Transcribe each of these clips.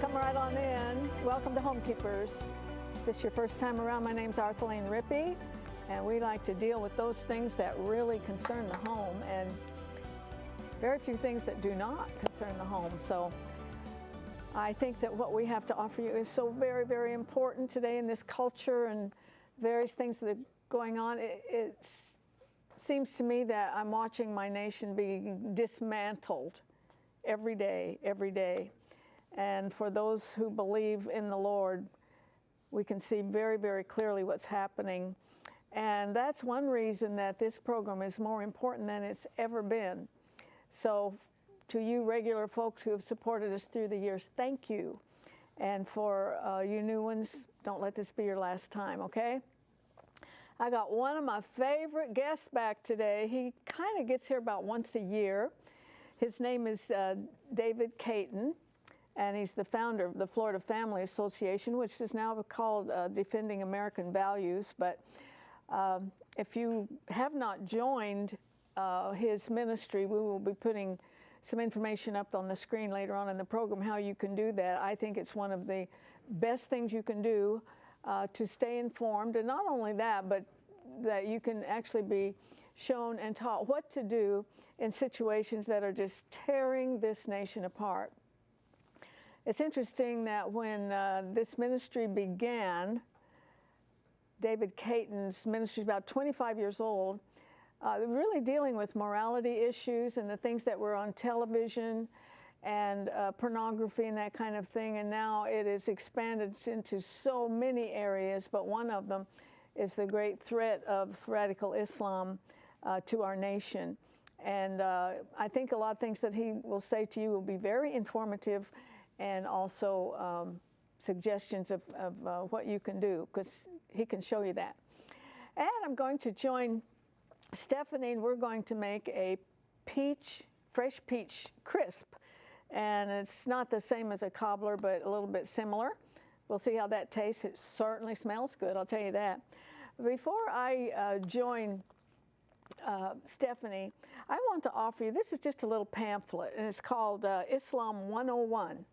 Come right on in. Welcome to Homekeepers. If this is your first time around, my name's Arthelene Rippy, and we like to deal with those things that really concern the home and very few things that do not concern the home. So I think that what we have to offer you is so very, very important today in this culture and various things that are going on. It seems to me that I'm watching my nation being dismantled every day, every day. And for those who believe in the Lord, we can see very, very clearly what's happening. And that's one reason that this program is more important than it's ever been. So to you regular folks who have supported us through the years, thank you. And for you new ones, don't let this be your last time, okay? I got one of my favorite guests back today. He kind of gets here about once a year. His name is David Caton, and he's the founder of the Florida Family Association, which is now called Defending American Values. But if you have not joined his ministry, we will be putting some information up on the screen later on in the program how you can do that. I think it's one of the best things you can do to stay informed, and not only that, but that you can actually be shown and taught what to do in situations that are just tearing this nation apart. It's interesting that when this ministry began, David Caton's ministry is about 25 years old, really dealing with morality issues and the things that were on television and pornography and that kind of thing. And now it is expanded into so many areas, but one of them is the great threat of radical Islam to our nation. And I think a lot of things that he will say to you will be very informative and also suggestions of what you can do, because he can show you that. And I'm going to join Stephanie, and we're going to make a fresh peach crisp. And it's not the same as a cobbler, but a little bit similar. We'll see how that tastes. It certainly smells good, I'll tell you that. Before I join Stephanie, I want to offer you, this is just a little pamphlet, and it's called Islam 101.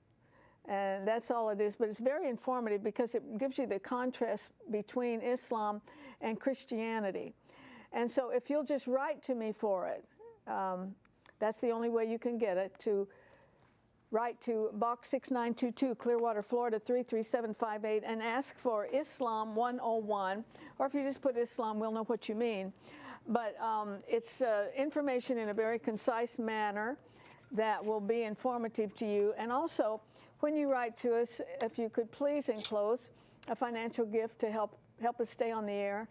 And that's all it is, but it's very informative because it gives you the contrast between Islam and Christianity. And so if you'll just write to me for it, that's the only way you can get it, to write to Box 6922, Clearwater, Florida 33758, and ask for Islam 101, or if you just put Islam, we'll know what you mean. But it's information in a very concise manner that will be informative to you. And also, when you write to us, if you could please enclose a financial gift to help us stay on the air.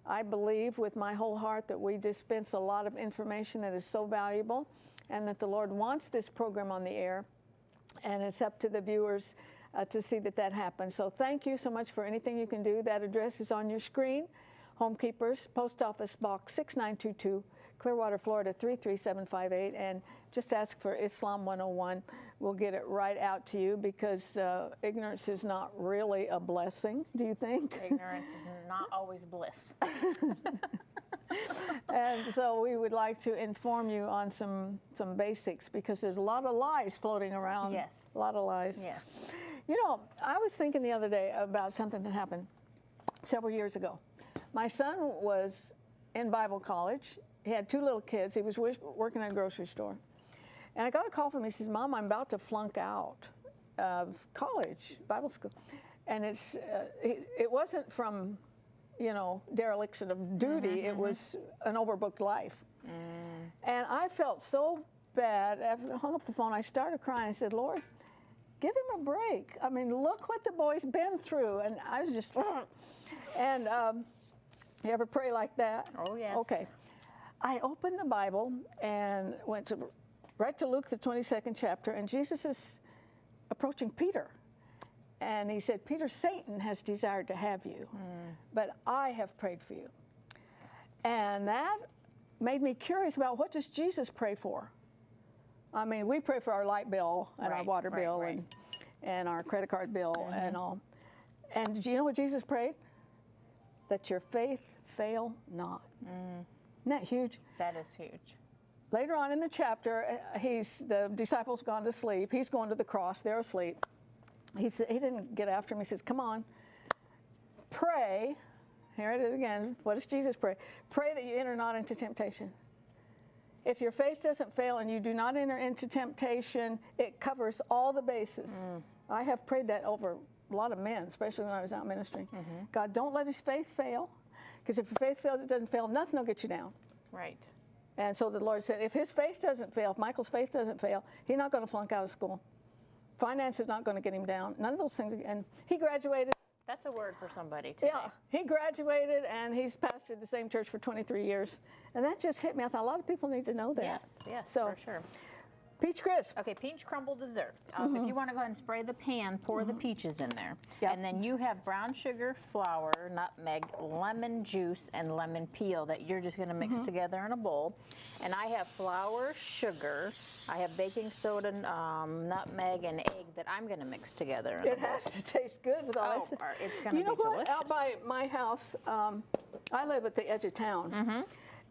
I believe with my whole heart that we dispense a lot of information that is so valuable, and that the Lord wants this program on the air, and it's up to the viewers to see that that happens. So thank you so much for anything you can do. That address is on your screen. Homekeepers, Post Office Box 6922, Clearwater, Florida 33758, and just ask for Islam 101. We'll get it right out to you, because ignorance is not really a blessing, do you think? Ignorance is not always bliss. And so we would like to inform you on some basics, because there's a lot of lies floating around. Yes. A lot of lies. Yes. You know, I was thinking the other day about something that happened several years ago. My son was in Bible college. He had two little kids. He was working at a grocery store. And I got a call from him. He says, "Mom, I'm about to flunk out of college, Bible school." And it wasn't from, you know, dereliction of duty. It was an overbooked life. And I felt so bad. After I hung up the phone, I started crying. I said, "Lord, give him a break. I mean, look what the boy's been through." And I was just, and you ever pray like that? Oh, yes. Okay. I opened the Bible and went right to Luke, the 22nd chapter, and Jesus is approaching Peter. And he said, "Peter, Satan has desired to have you, but I have prayed for you." And that made me curious about, what does Jesus pray for? I mean, we pray for our light bill and our water bill and our credit card bill and all. And do you know what Jesus prayed? That your faith fail not. Isn't that huge? That is huge. Later on in the chapter, the disciples gone to sleep. He's going to the cross. They're asleep. he said, he didn't get after him. He says, come on, pray. Here it is again. What does Jesus pray? Pray that you enter not into temptation. If your faith doesn't fail and you do not enter into temptation, it covers all the bases. I have prayed that over a lot of men, especially when I was out ministering. God, don't let his faith fail, because if your faith fails, it doesn't fail, nothing will get you down. Right. And so the Lord said, if his faith doesn't fail, if Michael's faith doesn't fail, he's not going to flunk out of school. Finance is not going to get him down. None of those things. And he graduated. That's a word for somebody today. Yeah, he graduated, and he's pastored the same church for 23 years. And that just hit me. I thought a lot of people need to know that. Yes, yes, so, for sure. Peach crisp. Okay, peach crumble dessert. If you want to go ahead and spray the pan, pour the peaches in there. Yep. And then you have brown sugar, flour, nutmeg, lemon juice, and lemon peel that you're just going to mix together in a bowl. And I have flour, sugar, I have baking soda, nutmeg, and egg that I'm going to mix together in It a bowl. has to taste good with all that. It's going to be You know what? delicious. Out by my house, I live at the edge of town.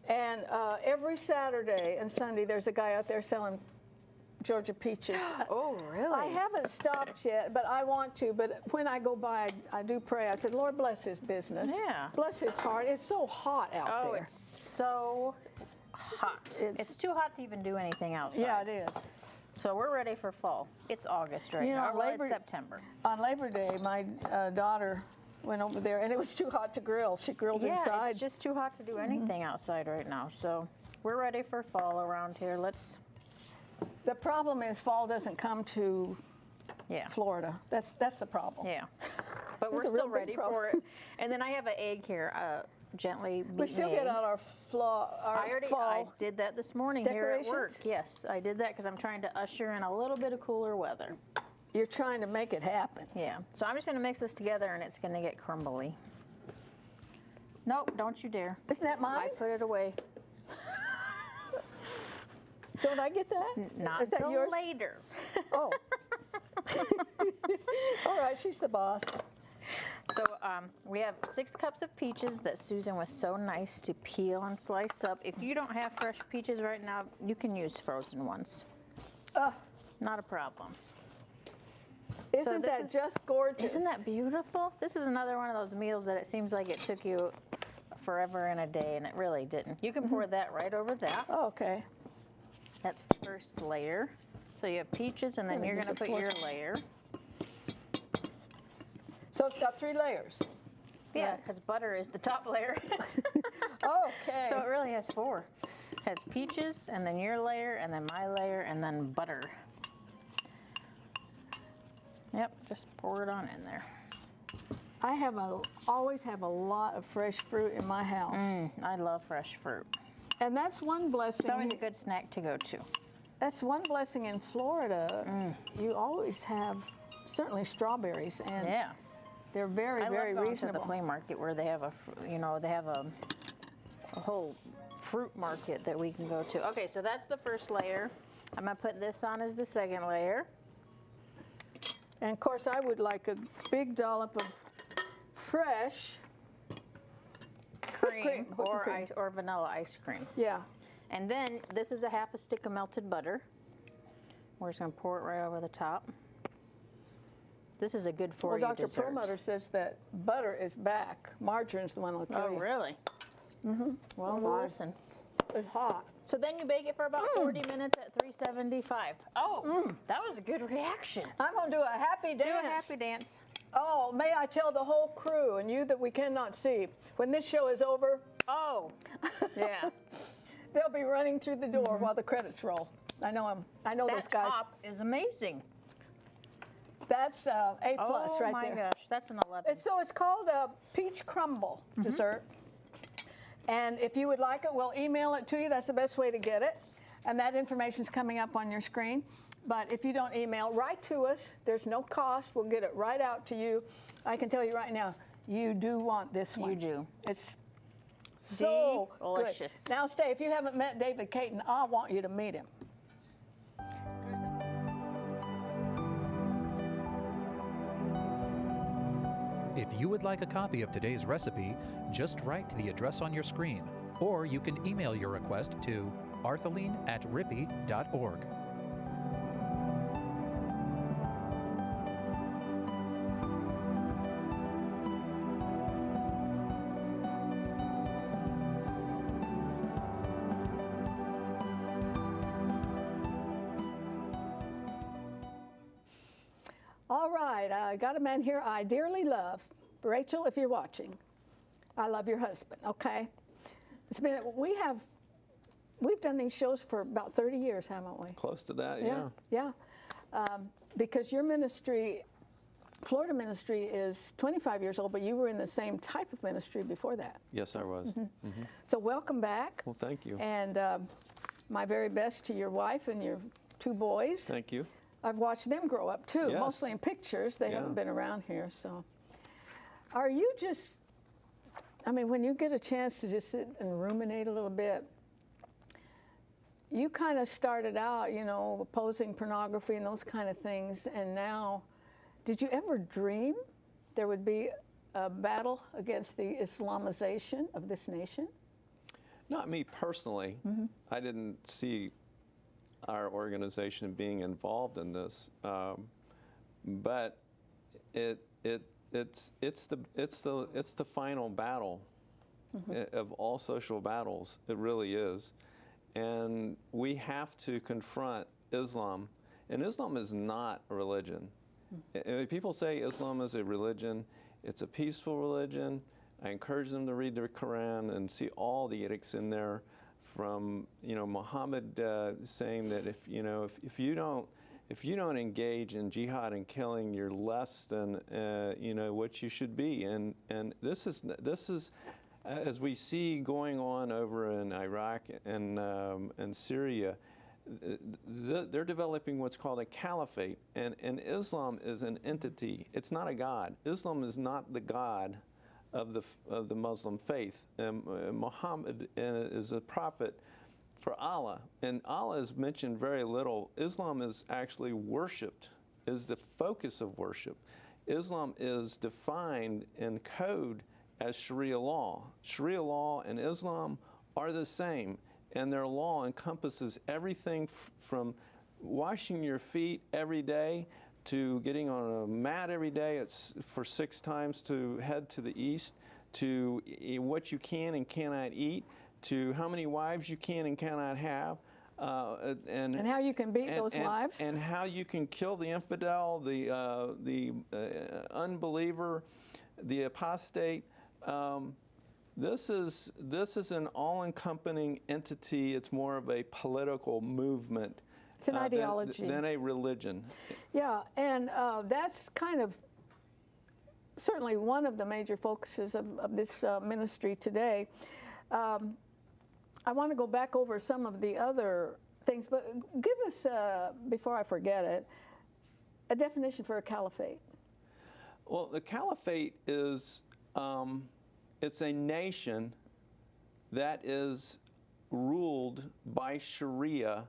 And every Saturday and Sunday, there's a guy out there selling Georgia peaches. Oh, really? I haven't stopped yet, but I want to. But when I go by, I do pray. I said, Lord, bless his business. Yeah. Bless his heart. It's so hot out Oh, there. it's so hot. It's too hot to even do anything outside. Yeah, it is. So we're ready for fall. It's August right You know, now. Well, it's September. On Labor Day, my daughter went over there, and it was too hot to grill. She grilled Yeah, inside. it's just too hot to do anything outside right now. So we're ready for fall around here. The problem is fall doesn't come to Florida. That's the problem. Yeah. But we're It's a real still big ready problem. for it. And then I have an egg here, gently beaten We still egg. get out our fall. I did that this morning here at work. Decorations? Yes, I did that because I'm trying to usher in a little bit of cooler weather. You're trying to make it happen. Yeah. So I'm just going to mix this together and it's going to get crumbly. Nope, don't you dare. Isn't that mine? I put it away. Don't I get that? Not Is that until yours? later. Oh. All right, she's the boss. So we have 6 cups of peaches that Susan was so nice to peel and slice up. If you don't have fresh peaches right now, you can use frozen ones. Not a problem. Isn't that just gorgeous? Isn't that beautiful? This is another one of those meals that it seems like it took you forever and a day, and it really didn't. You can pour that right over that. Oh, okay. That's the first layer. So you have peaches, and then you're going to put your layer. So it's got 3 layers. Yeah, because butter is the top layer. Okay. So it really has 4. It has peaches, and then your layer, and then my layer, and then butter. Yep, just pour it on in there. I always have a lot of fresh fruit in my house. I love fresh fruit. And that's one blessing. It's always a good snack to go to. That's one blessing in Florida. You always have certainly strawberries, and they're very, very I love going reasonable. to the flea market where they have a whole fruit market that we can go to. Okay, so that's the first layer. I'm gonna put this on as the second layer. And of course, I would like a big dollop of fresh cream, whipping cream. or vanilla ice cream. Yeah. And then this is a half a stick of melted butter. We're just gonna pour it right over the top. This is a good for you Dr. dessert. Perlmutter says that butter is back. Margarine's the one that'll kill Oh, you. really? Mm-hmm. Well, we'll listen. It's hot. So then you bake it for about 40 minutes at 375. Oh, that was a good reaction. I'm going to do a happy dance. Do a happy dance. Oh, may I tell the whole crew and you that we cannot see, when this show is over, Oh, yeah. they'll be running through the door while the credits roll. I know those That guys. top is amazing. That's A+ right there. Oh my gosh, that's an 11. So it's called a peach crumble dessert. And if you would like it, we'll email it to you. That's the best way to get it. And that information is coming up on your screen. But if you don't email, write to us. There's no cost. We'll get it right out to you. I can tell you right now, you do want this one. You do. It's so delicious. good. Now, Stay, if you haven't met David Caton, I want you to meet him. If you would like a copy of today's recipe, just write to the address on your screen, or you can email your request to arthelene@rippy.org. right, I got a man here I dearly love. Rachel, if you're watching, I love your husband, okay? It's been, we've done these shows for about 30 years, haven't we? Close to that, yeah. Yeah. Because your ministry, Florida ministry, is 25 years old, but you were in the same type of ministry before that. Yes, I was. So welcome back. Well, thank you. And my very best to your wife and your 2 boys. Thank you. I've watched them grow up too, Yes. mostly in pictures. They haven't been around here, so. Are you just, I mean, when you get a chance to just sit and ruminate a little bit, you kind of started out, you know, opposing pornography and those kind of things, and now, did you ever dream there would be a battle against the Islamization of this nation? Not me personally. I didn't see our organization being involved in this, but it's the final battle of all social battles. It really is, and we have to confront Islam. And Islam is not a religion. People say Islam is a religion. It's a peaceful religion. I encourage them to read the Quran and see all the edicts in there. From Muhammad saying that if you don't engage in jihad and killing, you're less than what you should be. And this is as we see going on over in Iraq and Syria. They're developing what's called a caliphate, and Islam is an entity. It's not a god. Islam is not the god of the Muslim faith. Muhammad is a prophet for Allah, and Allah is mentioned very little. Islam is actually worshipped, is the focus of worship. Islam is defined in code as Sharia law. Sharia law and Islam are the same, and their law encompasses everything from washing your feet every day to getting on a mat every day for 6 times to head to the east, to what you can and cannot eat, to how many wives you can and cannot have. And how you can beat those wives. And how you can kill the infidel, the unbeliever, the apostate. This is an all-encompassing entity. It's more of a political movement. It's an ideology. Than a religion. Yeah, and that's kind of certainly one of the major focuses of this ministry today. I want to go back over some of the other things, but give us, before I forget it, a definition for a caliphate. Well, the caliphate is, it's a nation that is ruled by Sharia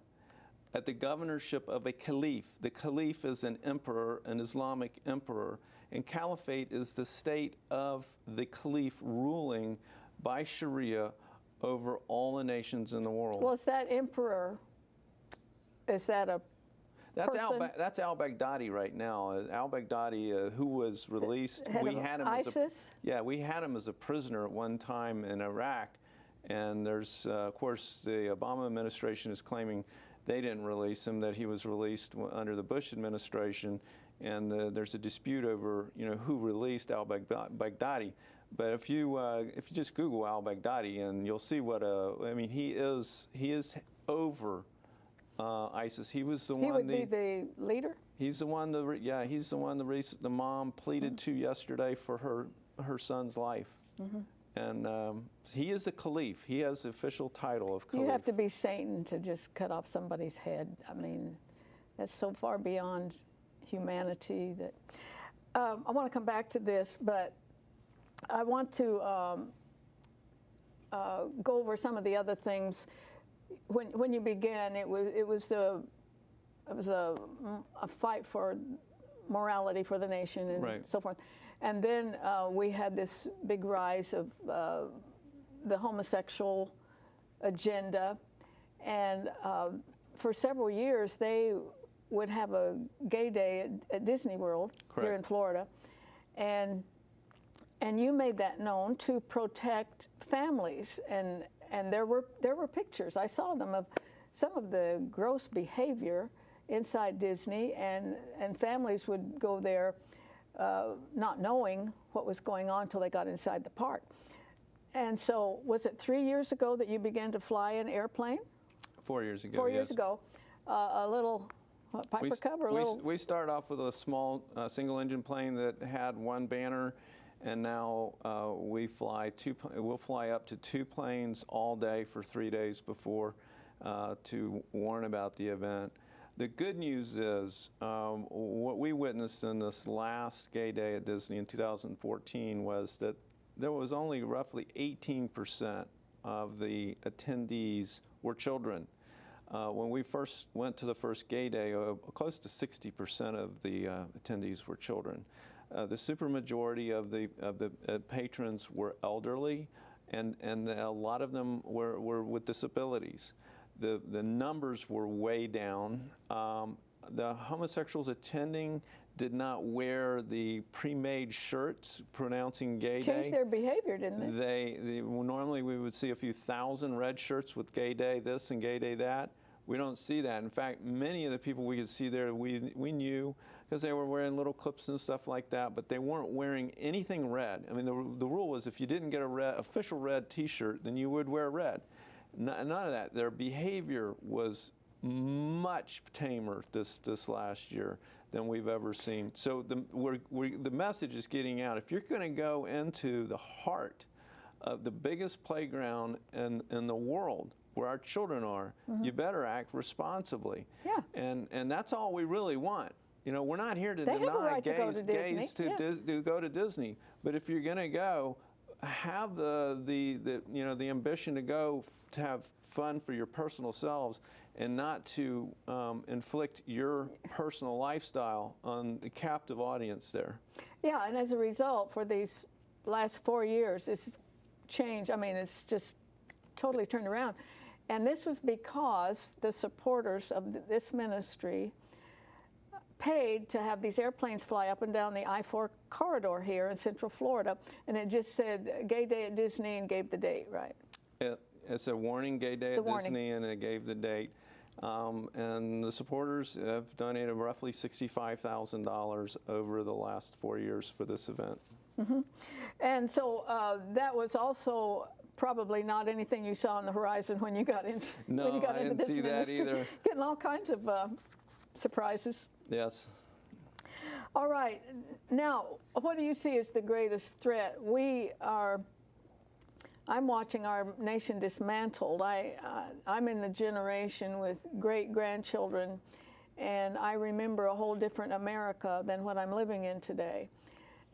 at the governorship of a caliph. The caliph is an emperor, an Islamic emperor, and caliphate is the state of the caliph ruling by Sharia over all the nations in the world. Well, is that emperor, is that a person? That's al-Baghdadi right now. Al-Baghdadi, who was released, we had him ISIS? We had him as a prisoner at one time in Iraq, and there's, of course, the Obama administration is claiming they didn't release him, that he was released under the Bush administration, and there's a dispute over, who released al-Baghdadi. But if you just Google al-Baghdadi, and you'll see what he is over ISIS. He was the one. He would be the leader. He's the one. He's the one. The mom pleaded to yesterday for her son's life. And he is the caliph. He has the official title of caliph. You have to be Satan to just cut off somebody's head. I mean, that's so far beyond humanity that I want to come back to this, but I want to go over some of the other things. When you began, it was a fight for morality for the nation and so forth. And then we had this big rise of the homosexual agenda. And for several years, they would have a gay day at Disney World here in Florida. And you made that known to protect families. And there were pictures, I saw them, of some of the gross behavior inside Disney, and families would go there not knowing what was going on until they got inside the park. And so was it 3 years ago that you began to fly an airplane? 4 years ago, 4 years yes. ago. A little Piper Cub or a little? We started off with a small single-engine plane that had one banner, and now we'll fly up to 2 planes all day for 3 days before to warn about the event. The good news is what we witnessed in this last gay day at Disney in 2014 was that there was only roughly 18% of the attendees were children. When we first went to the first gay day, close to 60% of the attendees were children. The supermajority of the patrons were elderly, and a lot of them were with disabilities. The numbers were way down. The homosexuals attending did not wear the pre-made shirts pronouncing gay day. Changed their behavior, didn't they? Normally we would see a few thousand red shirts with gay day this and gay day that. We don't see that. In fact, many of the people we could see there, we knew because they were wearing little clips and stuff like that, but they weren't wearing anything red. I mean, the rule was if you didn't get a official red T-shirt, then you would wear red. None of that. Their behavior was much tamer this last year than we've ever seen. So the message is getting out. If you're going to go into the heart of the biggest playground in the world, where our children are, you better act responsibly. Yeah. And that's all we really want. You know, we're not here to They have a deny right to go to Disney. gays to go to Disney. But if you're going to go, have the ambition to go to have fun for your personal selves and not to inflict your personal lifestyle on the captive audience there. Yeah, and as a result, for these last 4 years, it's changed. I mean, it's just totally turned around. And this was because the supporters of this ministry paid to have these airplanes fly up and down the I-4 corridor here in Central Florida, and it just said Gay Day at Disney and gave the date, right? It's a warning, Gay Day at Disney, and it gave the date. And the supporters have donated roughly $65,000 over the last 4 years for this event. And so that was also probably not anything you saw on the horizon when you got into No, I didn't see that either. Getting all kinds of surprises. Yes. All right. Now, what do you see as the greatest threat? I'm watching our nation dismantled. I'm in the generation with great-grandchildren, and I remember a whole different America than what I'm living in today.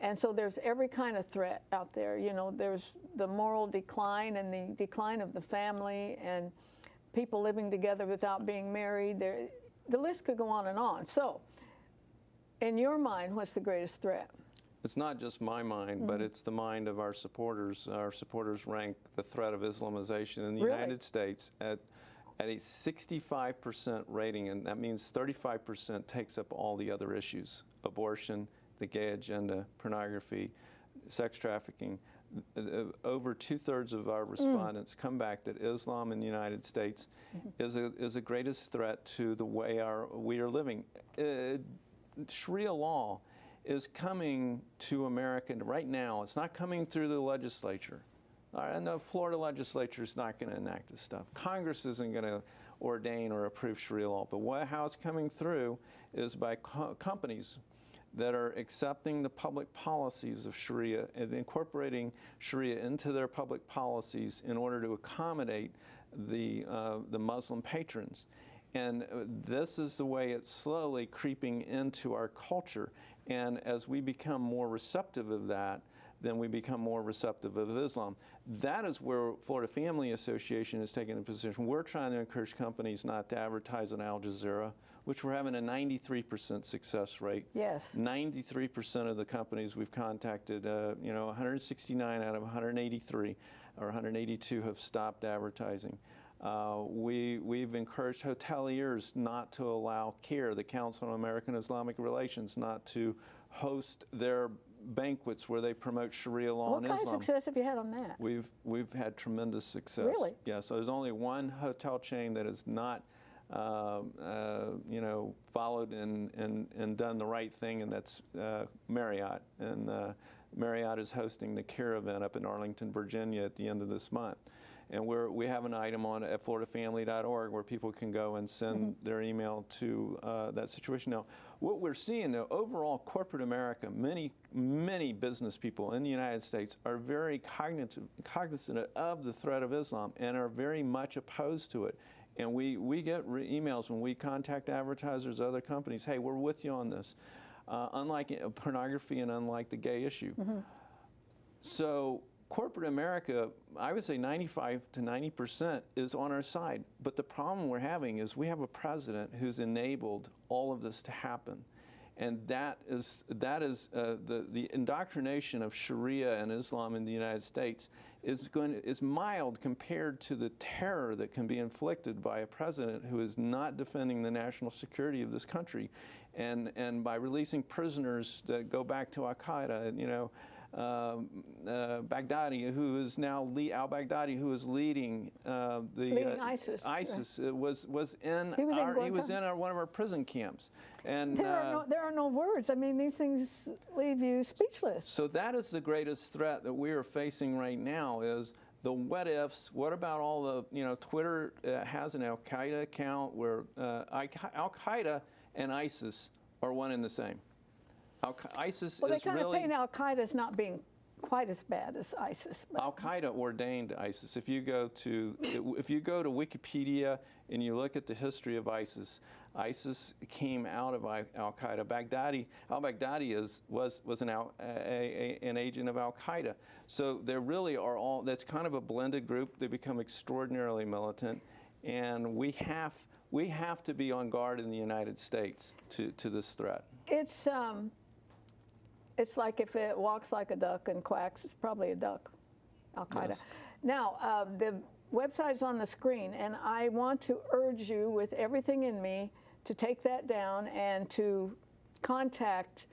And so there's every kind of threat out there. You know, there's the moral decline and the decline of the family and people living together without being married. The list could go on and on. So, in your mind, what's the greatest threat? It's not just my mind, but it's the mind of our supporters. Our supporters rank the threat of Islamization in the United States at a 65% rating, and that means 35% takes up all the other issues: abortion, the gay agenda, pornography, sex trafficking. Over 2/3 of our respondents come back that Islam in the United States is the greatest threat to the way we are living. Sharia law is coming to America right now. It's not coming through the legislature. I know Florida legislature is not going to enact this stuff. Congress isn't going to ordain or approve Sharia law. But how it's coming through is by companies that are accepting the public policies of Sharia and incorporating Sharia into their public policies in order to accommodate the Muslim patrons. And this is the way it's slowly creeping into our culture. And as we become more receptive of that, then we become more receptive of Islam. That is where Florida Family Association is taking a position. We're trying to encourage companies not to advertise on Al Jazeera, which we're having a 93% success rate. Yes. 93% of the companies we've contacted, 169 out of 183 or 182 have stopped advertising. We've encouraged hoteliers not to allow CARE, the Council on American Islamic Relations, not to host their banquets where they promote Sharia law and Islam. What kind of success have you had on that? We've had tremendous success. Really? Yeah, so there's only one hotel chain that has not you know, followed and done the right thing, and that's Marriott. And Marriott is hosting the CARE event up in Arlington, Virginia at the end of this month. And we have an item on at floridafamily.org where people can go and send their email to that situation. Now, what we're seeing, though, overall, corporate America, many business people in the United States are very cognizant of the threat of Islam and are very much opposed to it. And we get emails when we contact advertisers, other companies, hey, we're with you on this. Unlike pornography and unlike the gay issue. So corporate America, I would say 95 to 90% is on our side. But the problem we're having is we have a president who's enabled all of this to happen. And that is the indoctrination of Sharia and Islam in the United States is mild compared to the terror that can be inflicted by a president who is not defending the national security of this country, and by releasing prisoners that go back to Al-Qaeda, you know, Baghdadi, who is now al-Baghdadi, who is leading ISIS. ISIS was in one of our prison camps, and there are no words. I mean, these things leave you speechless. So that is the greatest threat that we are facing right now. Is the what ifs? What about all the, you know, Twitter has an Al-Qaeda account where Al-Qaeda and ISIS are one and the same. ISIS well, they is kind really, of paint Al-Qaeda as not being quite as bad as ISIS. Al-Qaeda ordained ISIS. If you go to Wikipedia and you look at the history of ISIS, ISIS came out of Al-Qaeda. Al-Baghdadi was an agent of Al-Qaeda. So there really are all. That's kind of a blended group. They become extraordinarily militant, and we have to be on guard in the United States to this threat. It's like if it walks like a duck and quacks, it's probably a duck, Al-Qaeda. Yes. Now, the website's on the screen, and I want to urge you with everything in me to take that down and to contact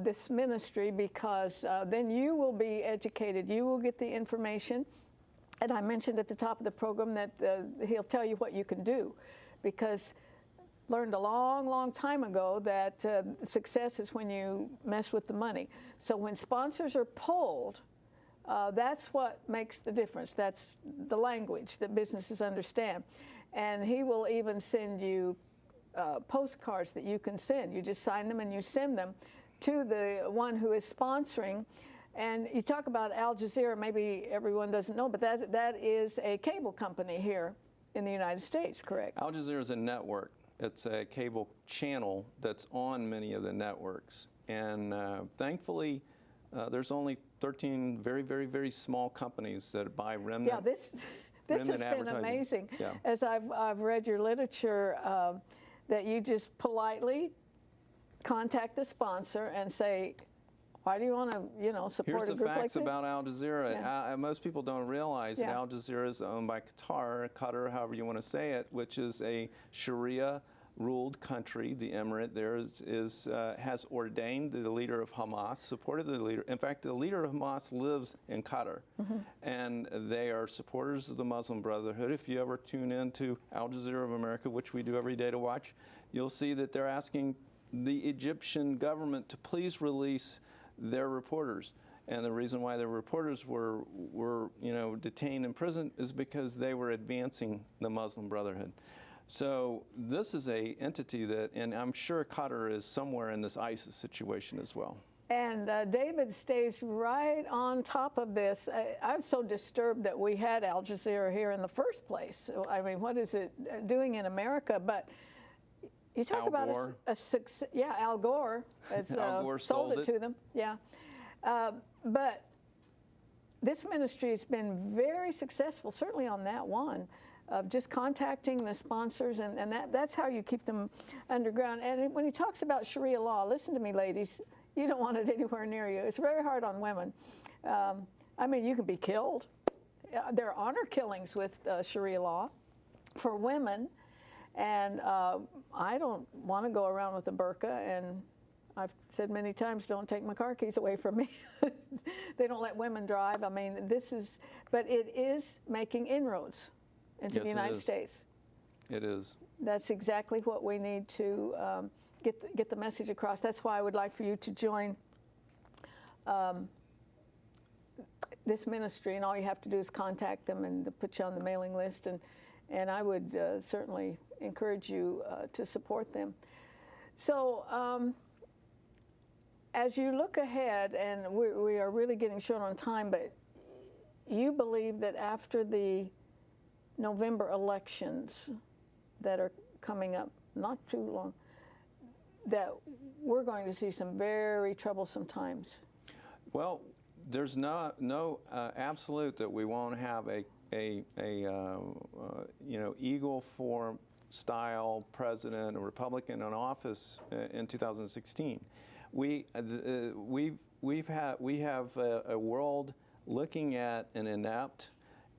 this ministry, because then you will be educated. You will get the information. And I mentioned at the top of the program that he'll tell you what you can do, because learned a long time ago that success is when you mess with the money. So when sponsors are pulled, that's what makes the difference. That's the language that businesses understand. And he will even send you postcards that you can send. You just sign them and you send them to the one who is sponsoring. And you talk about Al Jazeera, maybe everyone doesn't know, but that is a cable company here in the United States, correct? Al Jazeera is a network. It's a cable channel that's on many of the networks. And thankfully, there's only 13 very small companies that buy remnant. Yeah, this has been amazing. Yeah. As I've read your literature, that you just politely contact the sponsor and say, why do you want to, you know, support a group like this? Here's the facts about Al Jazeera. Yeah. Most people don't realize that Al Jazeera is owned by Qatar, however you want to say it, which is a Sharia-ruled country. The emirate there has ordained the leader of Hamas, supported the leader. In fact, the leader of Hamas lives in Qatar, and they are supporters of the Muslim Brotherhood. If you ever tune into Al Jazeera of America, which we do every day to watch, you'll see that they're asking the Egyptian government to please release their reporters. And the reason why their reporters were detained in prison is because they were advancing the Muslim Brotherhood. So this is a entity that, and I'm sure Qatar is somewhere in this ISIS situation as well. And David stays right on top of this. I'm so disturbed that we had Al Jazeera here in the first place. I mean, what is it doing in America? But you talk about a success. Yeah, Al Gore has Al Gore sold it to them. Yeah. But this ministry has been very successful, certainly on that one, of just contacting the sponsors, and that's how you keep them underground. And when he talks about Sharia law, listen to me, ladies, you don't want it anywhere near you. It's very hard on women. I mean, you can be killed. There are honor killings with Sharia law for women. And I don't want to go around with a burqa, and I've said many times, don't take my car keys away from me. They don't let women drive. I mean, but it is making inroads into the United States. It is. That's exactly what we need to get the message across. That's why I would like for you to join this ministry, and all you have to do is contact them and put you on the mailing list, and I would certainly encourage you to support them. So as you look ahead, and we are really getting short on time, but you believe that after the November elections that are coming up, not too long, that we're going to see some very troublesome times. Well, there's no absolute that we won't have a Eagle Forum style president, a Republican in office in 2016. We have a world looking at an inept,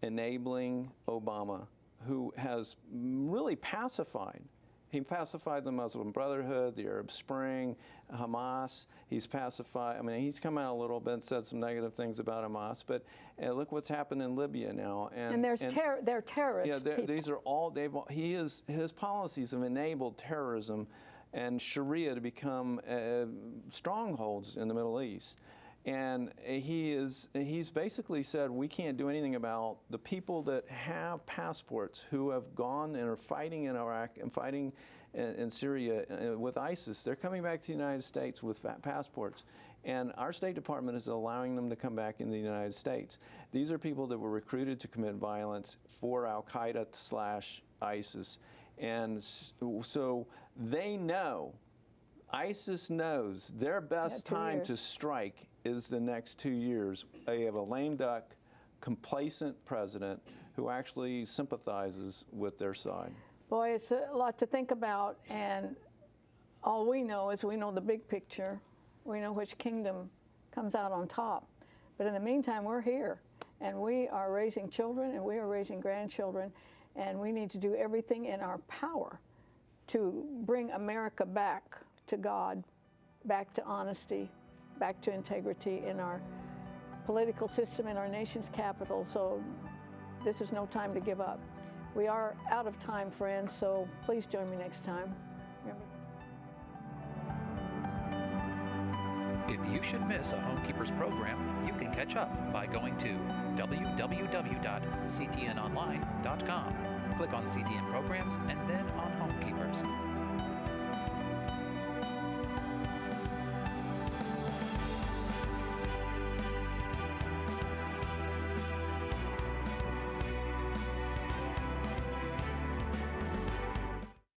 enabling Obama, who has really pacified. He pacified the Muslim Brotherhood, the Arab Spring, Hamas. He's pacified. I mean, he's come out a little bit and said some negative things about Hamas, but look what's happened in Libya now. And they're terrorists. Yeah, these are all. His policies have enabled terrorism and Sharia to become strongholds in the Middle East. And he's basically said we can't do anything about the people that have passports, who have gone and are fighting in Iraq and fighting in Syria with ISIS. They're coming back to the United States with passports. And our State Department is allowing them to come back in the United States. These are people that were recruited to commit violence for Al-Qaeda/ISIS. And so they know, ISIS knows their best time to strike is the next 2 years. They have a lame duck, complacent president who actually sympathizes with their side. Boy, it's a lot to think about, and all we know is we know the big picture. We know which kingdom comes out on top. But in the meantime, we're here, and we are raising children, and we are raising grandchildren, and we need to do everything in our power to bring America back to God, back to honesty, back to integrity in our political system, in our nation's capital. So this is no time to give up. We are out of time, friends, so please join me next time. Remember. If you should miss a Homekeepers program, you can catch up by going to www.ctnonline.com. Click on CTN programs and then